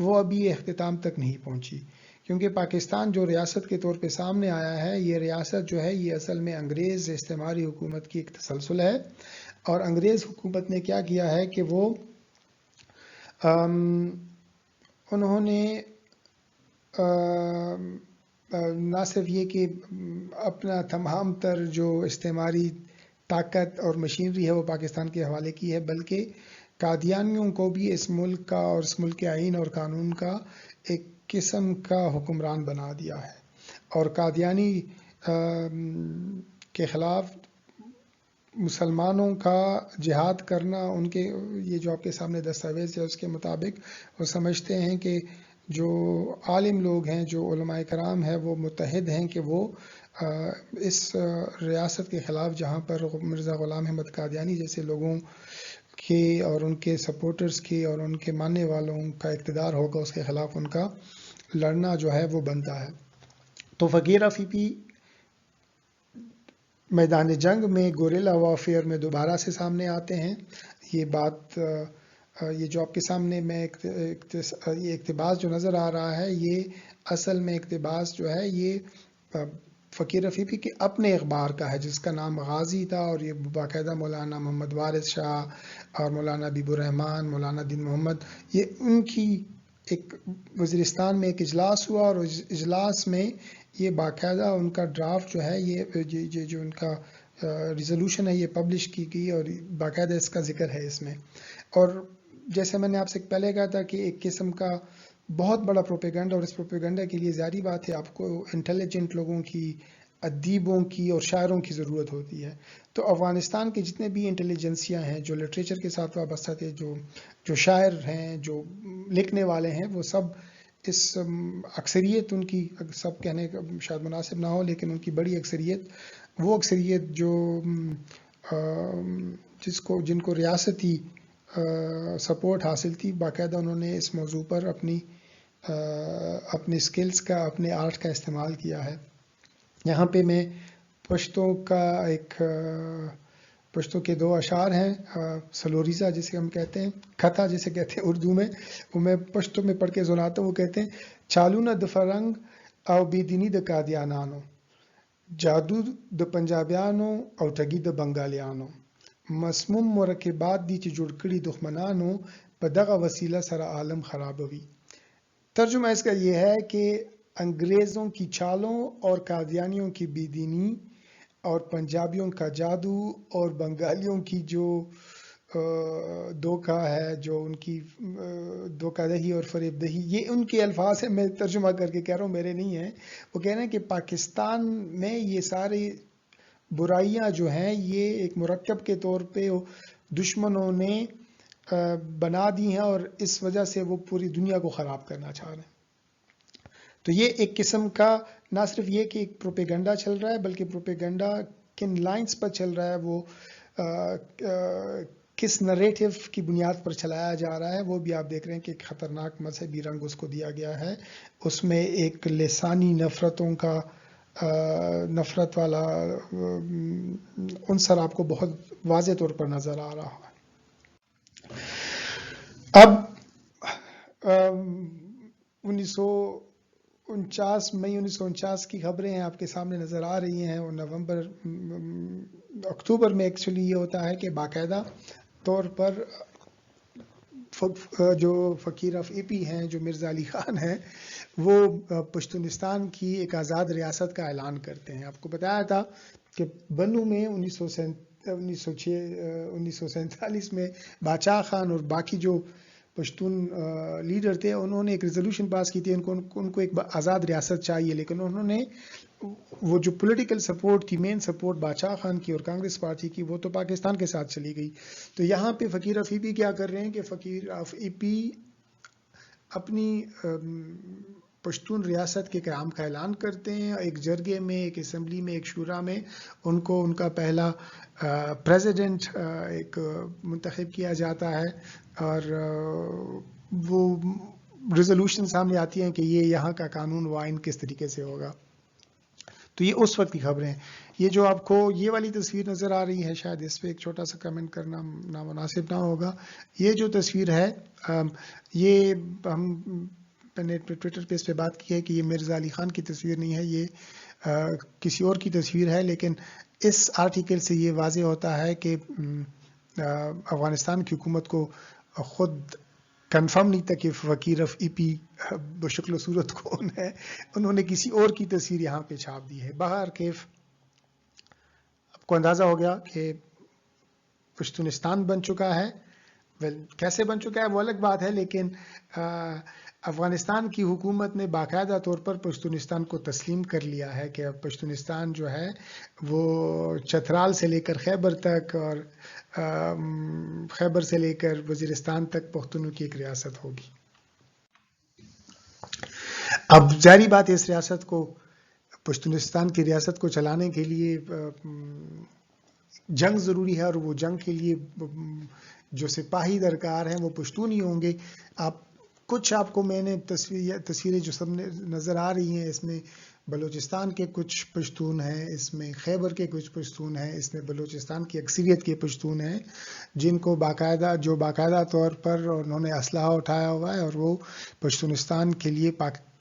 وہ ابھی اختتام تک نہیں پہنچی. کیونکہ پاکستان جو ریاست کے طور پہ سامنے آیا ہے، یہ ریاست جو ہے یہ اصل میں انگریز استعماری حکومت کی ایک تسلسل ہے. اور انگریز حکومت نے کیا کیا ہے کہ وہ انہوں نے نہ صرف یہ کہ اپنا تمام تر جو استعماری طاقت اور مشینری ہے وہ پاکستان کے حوالے کی ہے، بلکہ قادیانیوں کو بھی اس ملک کا اور اس ملک کے آئین اور قانون کا ایک قسم کا حکمران بنا دیا ہے. اور قادیانی کے خلاف مسلمانوں کا جہاد کرنا، ان کے یہ جو آپ کے سامنے دستاویز ہے اس کے مطابق وہ سمجھتے ہیں کہ جو عالم لوگ ہیں، جو علماء کرام ہیں، وہ متحد ہیں کہ وہ اس ریاست کے خلاف جہاں پر مرزا غلام احمد قادیانی جیسے لوگوں کے اور ان کے سپورٹرز کے اور ان کے ماننے والوں کا اقتدار ہوگا، اس کے خلاف ان کا لڑنا جو ہے وہ بنتا ہے. تو فقیر رفیقی میدان جنگ میں گوریلا وارفیئر میں دوبارہ سے سامنے آتے ہیں. یہ بات یہ جو آپ کے سامنے میں یہ اقتباس جو نظر آ رہا ہے، یہ اصل میں اقتباس جو ہے یہ فقیر رفیقی کے اپنے اخبار کا ہے جس کا نام غازی تھا، اور یہ باقاعدہ مولانا محمد وارث شاہ اور مولانا حبیب الرحمان، مولانا دین محمد، یہ ان کی ایک وزیرستان میں ایک اجلاس ہوا، اور اجلاس میں یہ باقاعدہ ان کا ڈرافٹ جو ہے یہ جو ان کا ریزولوشن ہے یہ پبلش کی گئی، اور باقاعدہ اس کا ذکر ہے اس میں. اور جیسے میں نے آپ سے پہلے کہا تھا کہ ایک قسم کا بہت بڑا پروپیگنڈا، اور اس پروپیگنڈا کے لیے ظاہری بات ہے آپ کو انٹیلیجنٹ لوگوں کی، ادیبوں کی اور شاعروں کی ضرورت ہوتی ہے. تو افغانستان کے جتنے بھی انٹیلیجنسیاں ہیں جو لٹریچر کے ساتھ وابستہ تھے، جو شاعر ہیں، جو لکھنے والے ہیں، وہ سب اس اکثریت ان کی، سب کہنے کا شاید مناسب نہ ہو، لیکن ان کی بڑی اکثریت، وہ اکثریت جو جن کو ریاستی سپورٹ حاصل تھی، باقاعدہ انہوں نے اس موضوع پر اپنی سکلز کا، اپنے آرٹ کا استعمال کیا ہے. یہاں پہ میں پشتوں کے 2 اشعار ہیں، سلوریزا جسے ہم کہتے ہیں، خطا جسے کہتے ہیں اردو میں، وہ میں پشتوں میں پڑھ کے سناتا ہوں. وہ کہتے ہیں: چالو نہ د فرنگ او بیدینی د قادیانانو، جادو د پنجابیانو او ټګي د بنگالیانو، مسموم مرکبات دي چې جوړ کړي دښمنانو، په دغه وسیله سره عالم خرابوي. ترجمہ اس کا یہ ہے کہ انگریزوں کی چالوں اور قادیانیوں کی بے دینی اور پنجابیوں کا جادو اور بنگالیوں کی جو دھوکہ ہے، جو ان کی دھوکہ دہی اور فریب دہی، یہ ان کے الفاظ ہیں، میں ترجمہ کر کے کہہ رہا ہوں، میرے نہیں ہیں. وہ کہہ رہے ہیں کہ پاکستان میں یہ ساری برائیاں جو ہیں یہ ایک مرکب کے طور پہ دشمنوں نے بنا دی ہیں، اور اس وجہ سے وہ پوری دنیا کو خراب کرنا چاہ رہے ہیں. تو یہ ایک قسم کا نہ صرف یہ کہ ایک پروپیگنڈا چل رہا ہے، بلکہ پروپیگنڈا کن لائنز پر چل رہا ہے، وہ کس نریٹو کی بنیاد پر چلایا جا رہا ہے، وہ بھی آپ دیکھ رہے ہیں کہ ایک خطرناک مذہبی رنگ اس کو دیا گیا ہے. اس میں ایک لسانی نفرتوں کا نفرت والا عنصر آپ کو بہت واضح طور پر نظر آ رہا ہے. اب مئی 1949 کی خبریں ہیں آپ کے سامنے نظر آ رہی ہیں، اور اکتوبر میں ایکچولی یہ ہوتا ہے کہ باقاعدہ طور پر جو فقیر رفیقی ہیں، جو مرزا علی خان ہیں، وہ پشتونستان کی ایک آزاد ریاست کا اعلان کرتے ہیں. آپ کو بتایا تھا کہ بنو میں 1947 میں باچا خان اور باقی جو پشتون لیڈر تھے، انہوں نے ایک ریزولوشن پاس کی تھی، ان کو ایک آزاد ریاست چاہیے، لیکن انہوں نے وہ جو پولیٹیکل سپورٹ تھی، مین سپورٹ باچا خان کی اور کانگریس پارٹی کی، وہ تو پاکستان کے ساتھ چلی گئی. تو یہاں پہ فقیر رفیقی کیا کر رہے ہیں کہ فقیر رفیقی اپنی پشتون ریاست کے قیام کا اعلان کرتے ہیں. ایک جرگے میں، ایک اسمبلی میں، ایک شورا میں ان کو ان کا پہلا پریزیڈنٹ ایک منتخب کیا جاتا ہے، اور وہ ریزولوشن سامنے آتی ہیں کہ یہ یہاں کا قانون و آئین کس طریقے سے ہوگا. تو یہ اس وقت کی خبریں ہیں. یہ جو آپ کو یہ والی تصویر نظر آ رہی ہے، شاید اس پہ ایک چھوٹا سا کمنٹ کرنا نامناسب نہ ہوگا. یہ جو تصویر ہے، یہ ہم نے ٹویٹر پہ اس پہ بات کی ہے کہ یہ مرزا علی خان کی تصویر نہیں ہے، یہ کسی اور کی تصویر ہے. لیکن اس آرٹیکل سے یہ واضح ہوتا ہے کہ افغانستان کی حکومت کو خود کنفرم نہیں تھا کہ فقیر آف ای پی بشکل و صورت کون ہے. انہوں نے کسی اور کی تصویر یہاں پہ چھاپ دی ہے. باہر کیف آپ کو اندازہ ہو گیا کہ پشتونستان بن چکا ہے. کیسے بن چکا ہے وہ الگ بات ہے، لیکن افغانستان کی حکومت نے باقاعدہ طور پر پشتونستان کو تسلیم کر لیا ہے کہ پشتونستان جو ہے وہ چترال سے لے کر خیبر تک اور خیبر سے لے کر وزیرستان تک پختونوں کی ایک ریاست ہوگی. اب ظاہری بات ہے اس ریاست کو، پشتونستان کی ریاست کو چلانے کے لیے جنگ ضروری ہے، اور وہ جنگ کے لیے جو سپاہی درکار ہیں وہ پشتون ہی ہوں گے. آپ کو میں نے تصویریں جو سب نظر آ رہی ہیں، اس میں بلوچستان کے کچھ پشتون ہیں، اس میں خیبر کے کچھ پشتون ہیں، اس میں بلوچستان کی اکثریت کے پشتون ہیں جن کو باقاعدہ طور پر انہوں نے اسلحہ اٹھایا ہوا ہے، اور وہ پشتونستان کے لیے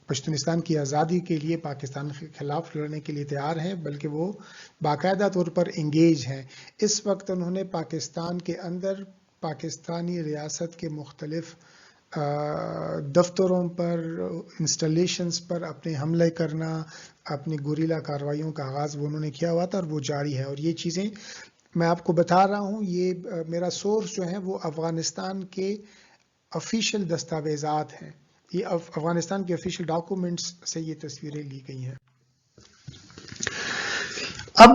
پشتونستان کی آزادی کے لیے پاکستان کے خلاف لڑنے کے لیے تیار ہیں، بلکہ وہ باقاعدہ طور پر انگیج ہیں. اس وقت انہوں نے پاکستان کے اندر پاکستانی ریاست کے مختلف دفتروں پر، انسٹالیشنز پر اپنے حملے کرنا، اپنی گوریلا کارروائیوں کا آغاز وہ انہوں نے کیا ہوا تھا، اور وہ جاری ہے. اور یہ چیزیں میں آپ کو بتا رہا ہوں، یہ میرا سورس جو ہے وہ افغانستان کے آفیشیل دستاویزات ہیں، یہ افغانستان کے آفیشیل ڈاکومنٹس سے یہ تصویریں لی گئی ہیں. اب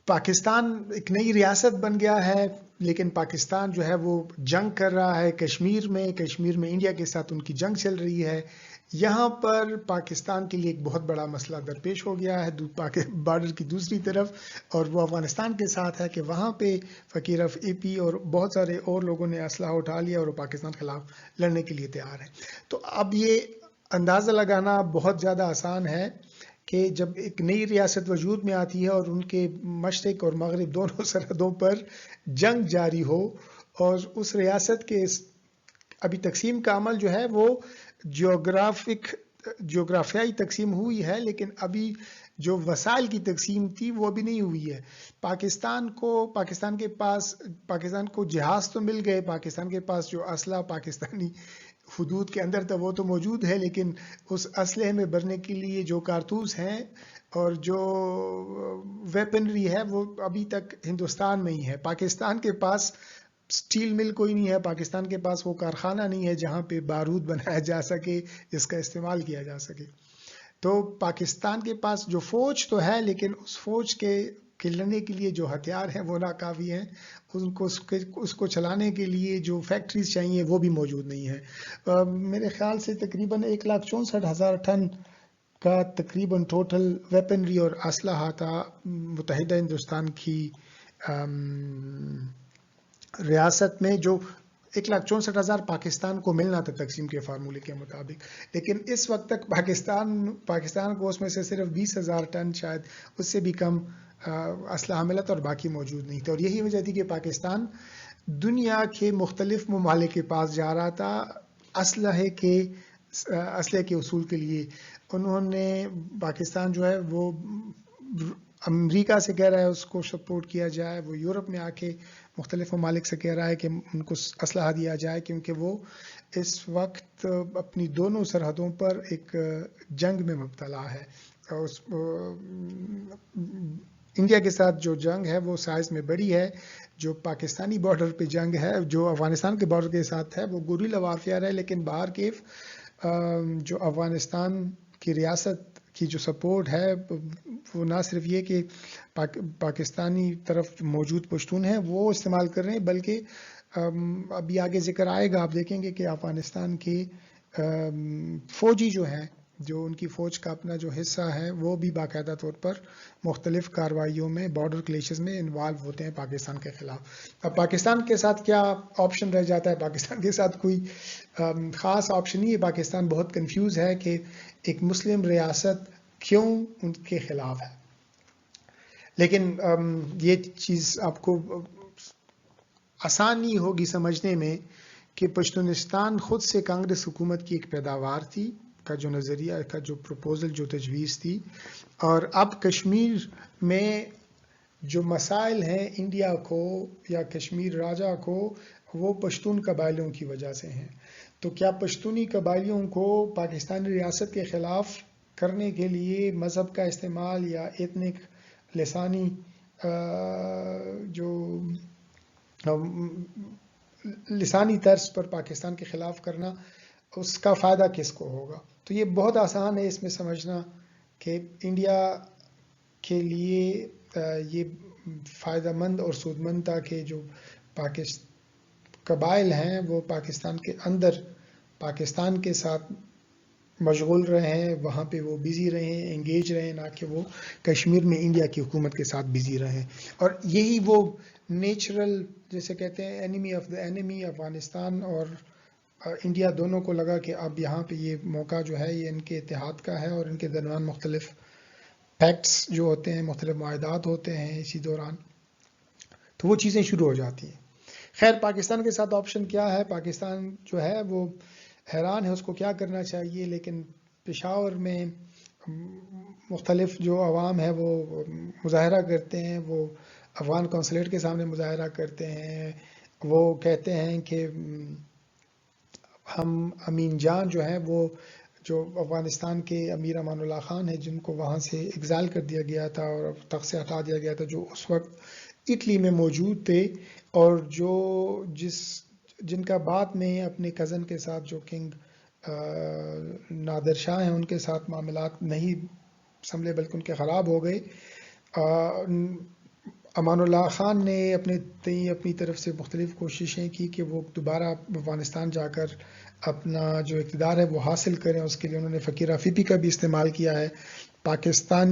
پاکستان ایک نئی ریاست بن گیا ہے، لیکن پاکستان جو ہے وہ جنگ کر رہا ہے کشمیر میں انڈیا کے ساتھ ان کی جنگ چل رہی ہے. یہاں پر پاکستان کے لیے ایک بہت بڑا مسئلہ درپیش ہو گیا ہے بارڈر کی دوسری طرف، اور وہ افغانستان کے ساتھ ہے کہ وہاں پہ فقیر آف اے پی اور بہت سارے اور لوگوں نے اسلحہ اٹھا لیا اور وہ پاکستان کے خلاف لڑنے کے لیے تیار ہیں. تو اب یہ اندازہ لگانا بہت زیادہ آسان ہے کہ جب ایک نئی ریاست وجود میں آتی ہے اور ان کے مشرق اور مغرب دونوں سرحدوں پر جنگ جاری ہو، اور اس ریاست کے ابھی تقسیم کا عمل جو ہے وہ جغرافیائی تقسیم ہوئی ہے، لیکن ابھی جو وسائل کی تقسیم تھی وہ ابھی نہیں ہوئی ہے. پاکستان کو جہاز تو مل گئے، پاکستان کے پاس جو اسلحہ پاکستانی حدود کے اندر تھا وہ تو موجود ہے، لیکن اس اسلحے میں بھرنے کے لیے جو کارتوس ہیں اور جو ویپنری ہے وہ ابھی تک ہندوستان میں ہی ہے. پاکستان کے پاس سٹیل مل کوئی نہیں ہے، پاکستان کے پاس وہ کارخانہ نہیں ہے جہاں پہ بارود بنایا جا سکے، جس کا استعمال کیا جا سکے. تو پاکستان کے پاس جو فوج تو ہے، لیکن اس فوج کے لڑنے کے لیے جو ہتھیار ہیں وہ ناکافی ہیں، اس کو چلانے کے لیے جو فیکٹریز چاہیے وہ بھی موجود نہیں ہے. میرے خیال سے تقریباً 1,64,000 ٹن کا تقریباً ٹوٹل ویپنری اور اسلحہ تھا متحدہ ہندوستان کی ریاست میں، جو 1,64,000 پاکستان کو ملنا تھا تقسیم کے فارمولے کے مطابق. لیکن اس وقت تک پاکستان کو اس میں سے صرف 20,000 ٹن، شاید اس سے بھی کم اسلحہ ملا تھا، اور باقی موجود نہیں تھا. اور یہی وجہ تھی کہ پاکستان دنیا کے مختلف ممالک کے پاس جا رہا تھا اسلحے کے اصول کے لیے. انہوں نے پاکستان جو ہے وہ امریکہ سے کہہ رہا ہے اس کو سپورٹ کیا جائے، وہ یورپ میں آ کے مختلف ممالک سے کہہ رہا ہے کہ ان کو اسلحہ دیا جائے، کیونکہ وہ اس وقت اپنی دونوں سرحدوں پر ایک جنگ میں مبتلا ہے. انڈیا کے ساتھ جو جنگ ہے وہ سائز میں بڑی ہے، جو پاکستانی بارڈر پہ جنگ ہے جو افغانستان کے بارڈر کے ساتھ ہے وہ گوریلا وارفیئر ہے. لیکن باہر کیف جو افغانستان کی ریاست کی جو سپورٹ ہے وہ نہ صرف یہ کہ پاکستانی طرف موجود پشتون ہیں وہ استعمال کر رہے ہیں، بلکہ ابھی آگے ذکر آئے گا، آپ دیکھیں گے کہ افغانستان کے فوجی جو ہیں جو ان کی فوج کا اپنا جو حصہ ہے وہ بھی باقاعدہ طور پر مختلف کارروائیوں میں بارڈر کلیشز میں انوالو ہوتے ہیں پاکستان کے خلاف. اب پاکستان کے ساتھ کیا آپشن رہ جاتا ہے؟ پاکستان کے ساتھ کوئی خاص آپشن نہیں ہے. پاکستان بہت کنفیوز ہے کہ ایک مسلم ریاست کیوں ان کے خلاف ہے. لیکن یہ چیز آپ کو آسان نہیں ہوگی سمجھنے میں کہ پشتونستان خود سے کانگریس حکومت کی ایک پیداوار تھی کا جو نظریہ کا جو پروپوزل جو تجویز تھی، اور اب کشمیر میں جو مسائل ہیں انڈیا کو یا کشمیر راجہ کو وہ پشتون قبائلیوں کی وجہ سے ہیں. تو کیا پشتونی قبائلیوں کو پاکستانی ریاست کے خلاف کرنے کے لیے مذہب کا استعمال یا ایتنک لسانی جو لسانی طرز پر پاکستان کے خلاف کرنا، اس کا فائدہ کس کو ہوگا؟ تو یہ بہت آسان ہے اس میں سمجھنا کہ انڈیا کے لیے یہ فائدہ مند اور سود مند تھا کہ جو قبائل ہیں وہ پاکستان کے اندر پاکستان کے ساتھ مشغول رہے ہیں، وہاں پہ وہ بزی رہے ہیں، انگیج رہے ہیں، نہ کہ وہ کشمیر میں انڈیا کی حکومت کے ساتھ بزی رہے. اور یہی وہ نیچرل جیسے کہتے ہیں enemy of the enemy, Afghanistan اور انڈیا دونوں کو لگا کہ اب یہاں پہ یہ موقع جو ہے یہ ان کے اتحاد کا ہے، اور ان کے درمیان مختلف پیکٹس جو ہوتے ہیں، مختلف معاہدات ہوتے ہیں اسی دوران، تو وہ چیزیں شروع ہو جاتی ہیں. خیر پاکستان کے ساتھ آپشن کیا ہے؟ پاکستان جو ہے وہ حیران ہے اس کو کیا کرنا چاہیے، لیکن پشاور میں مختلف جو عوام ہے وہ مظاہرہ کرتے ہیں، وہ افغان قونصلیٹ کے سامنے مظاہرہ کرتے ہیں، وہ کہتے ہیں کہ ہم امین جان جو ہیں وہ جو افغانستان کے امیر امان اللہ خان ہیں جن کو وہاں سے ایگزائل کر دیا گیا تھا اور تخت سے ہٹا دیا گیا تھا، جو اس وقت اٹلی میں موجود تھے، اور جن کا بعد میں اپنے کزن کے ساتھ جو کنگ نادر شاہ ہیں ان کے ساتھ معاملات نہیں سنبھلے بلکہ ان کے خراب ہو گئے. امان اللہ خان نے اپنی طرف سے مختلف کوششیں کی کہ وہ دوبارہ افغانستان جا کر اپنا جو اقتدار ہے وہ حاصل کریں. اس کے لیے انہوں نے فقیر آفیفی کا بھی استعمال کیا ہے. پاکستان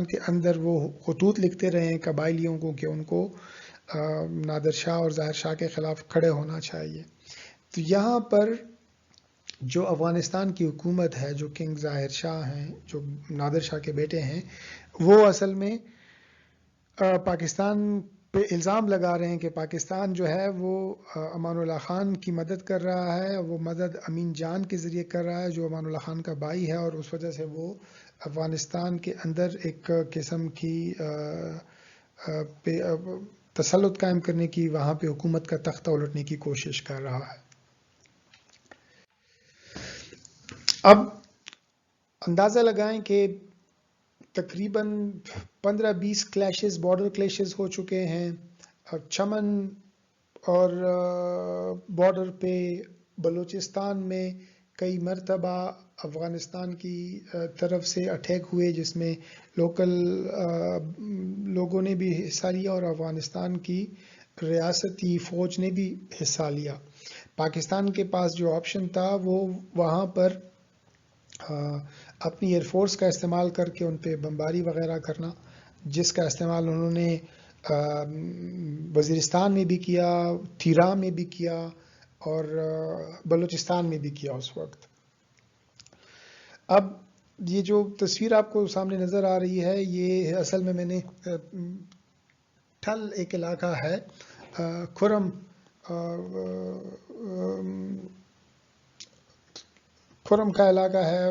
کے اندر وہ خطوط لکھتے رہے ہیں قبائلیوں کو کہ ان کو نادر شاہ اور ظاہر شاہ کے خلاف کھڑے ہونا چاہیے. تو یہاں پر جو افغانستان کی حکومت ہے، جو کنگ ظاہر شاہ ہیں جو نادر شاہ کے بیٹے ہیں، وہ اصل میں پاکستان پہ الزام لگا رہے ہیں کہ پاکستان جو ہے وہ امان اللہ خان کی مدد کر رہا ہے، وہ مدد امین جان کے ذریعے کر رہا ہے جو امان اللہ خان کا بھائی ہے، اور اس وجہ سے وہ افغانستان کے اندر ایک قسم کی تسلط قائم کرنے کی، وہاں پہ حکومت کا تختہ الٹنے کی کوشش کر رہا ہے. اب اندازہ لگائیں کہ تقریباً 15-20 کلیشز، بارڈر کلیشز ہو چکے ہیں. چمن اور بارڈر پہ بلوچستان میں کئی مرتبہ افغانستان کی طرف سے اٹیک ہوئے جس میں لوکل لوگوں نے بھی حصہ لیا اور افغانستان کی ریاستی فوج نے بھی حصہ لیا. پاکستان کے پاس جو آپشن تھا وہ وہاں پر اپنی ایئر فورس کا استعمال کر کے ان پہ بمباری وغیرہ کرنا، جس کا استعمال انہوں نے وزیرستان میں بھی کیا، تھیرا میں بھی کیا، اور بلوچستان میں بھی کیا اس وقت. اب یہ جو تصویر آپ کو سامنے نظر آ رہی ہے یہ اصل میں نے ٹھل ایک علاقہ ہے کھرم کا علاقہ ہے،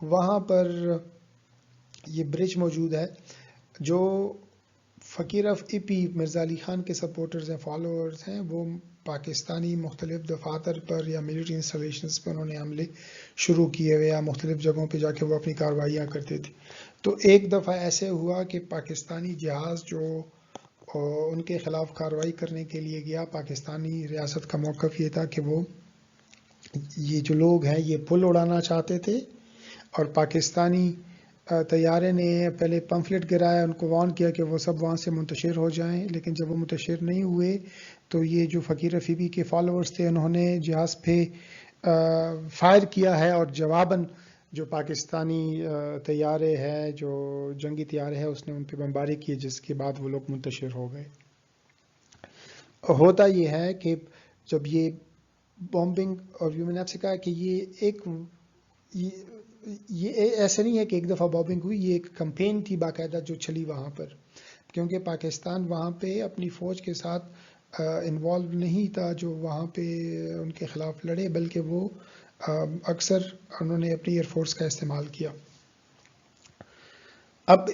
وہاں پر یہ برج موجود ہے. جو فقیر افیفی مرزا علی خان کے سپورٹرز ہیں، فالوورز ہیں، وہ پاکستانی مختلف دفاتر پر یا ملٹری انسٹالیشنز پر انہوں نے حملے شروع کیے ہوئے یا مختلف جگہوں پہ جا کے وہ اپنی کارروائیاں کرتے تھے. تو ایک دفعہ ایسے ہوا کہ پاکستانی جہاز جو ان کے خلاف کارروائی کرنے کے لیے گیا، پاکستانی ریاست کا موقف یہ تھا کہ وہ یہ جو لوگ ہیں یہ پل اڑانا چاہتے تھے، اور پاکستانی طیارے نے پہلے پمفلٹ گرایا، ان کو وارن کیا کہ وہ سب وہاں سے منتشر ہو جائیں، لیکن جب وہ منتشر نہیں ہوئے تو یہ جو فقیر افیفی کے فالوورز تھے انہوں نے جہاز پہ فائر کیا ہے، اور جواباً جو پاکستانی طیارے ہیں، جو جنگی طیارے ہیں، اس نے ان پہ بمباری کی، جس کے بعد وہ لوگ منتشر ہو گئے۔ ہوتا یہ ہے کہ جب یہ بومبنگ، اور میں نے آپ سے کہا کہ یہ ایسے نہیں ہے کہ ایک دفعہ بومبنگ ہوئی، یہ ایک کمپین تھی باقاعدہ جو چلی وہاں پر، کیونکہ پاکستان وہاں پہ اپنی فوج کے ساتھ انوالو نہیں تھا جو وہاں پہ ان کے خلاف لڑے، بلکہ وہ اکثر انہوں نے اپنی ایئر فورس کا استعمال کیا۔ اب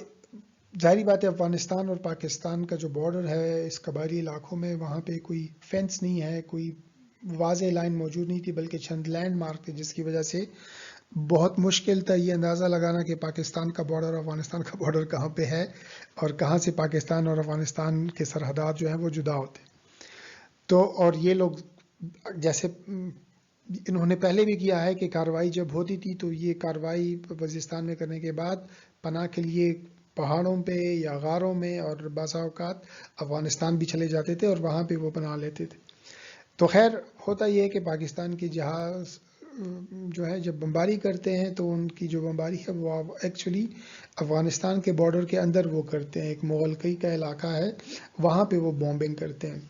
ظاہری بات ہے، افغانستان اور پاکستان کا جو بارڈر ہے اس قبائلی علاقوں میں، وہاں پہ کوئی فینس نہیں ہے، کوئی واضح لائن موجود نہیں تھی، بلکہ چند لینڈ مارک تھے، جس کی وجہ سے بہت مشکل تھا یہ اندازہ لگانا کہ پاکستان کا بارڈر اور افغانستان کا بارڈر کہاں پہ ہے، اور کہاں سے پاکستان اور افغانستان کے سرحدات جو ہیں وہ جدا ہوتے۔ تو اور یہ لوگ جیسے انہوں نے پہلے بھی کیا ہے کہ کارروائی جب ہوتی تھی تو یہ کارروائی وزیرستان میں کرنے کے بعد پناہ کے لیے پہاڑوں پہ یا غاروں میں، اور بعض اوقات افغانستان بھی چلے جاتے تھے اور وہاں پہ وہ پناہ لیتے تھے۔ تو خیر ہوتا یہ ہے کہ پاکستان کے جہاز جو ہے جب بمباری کرتے ہیں تو ان کی جو بمباری ہے وہ ایکچولی افغانستان کے بارڈر کے اندر وہ کرتے ہیں، ایک مغلقی کا علاقہ ہے وہاں پہ وہ بومبنگ کرتے ہیں۔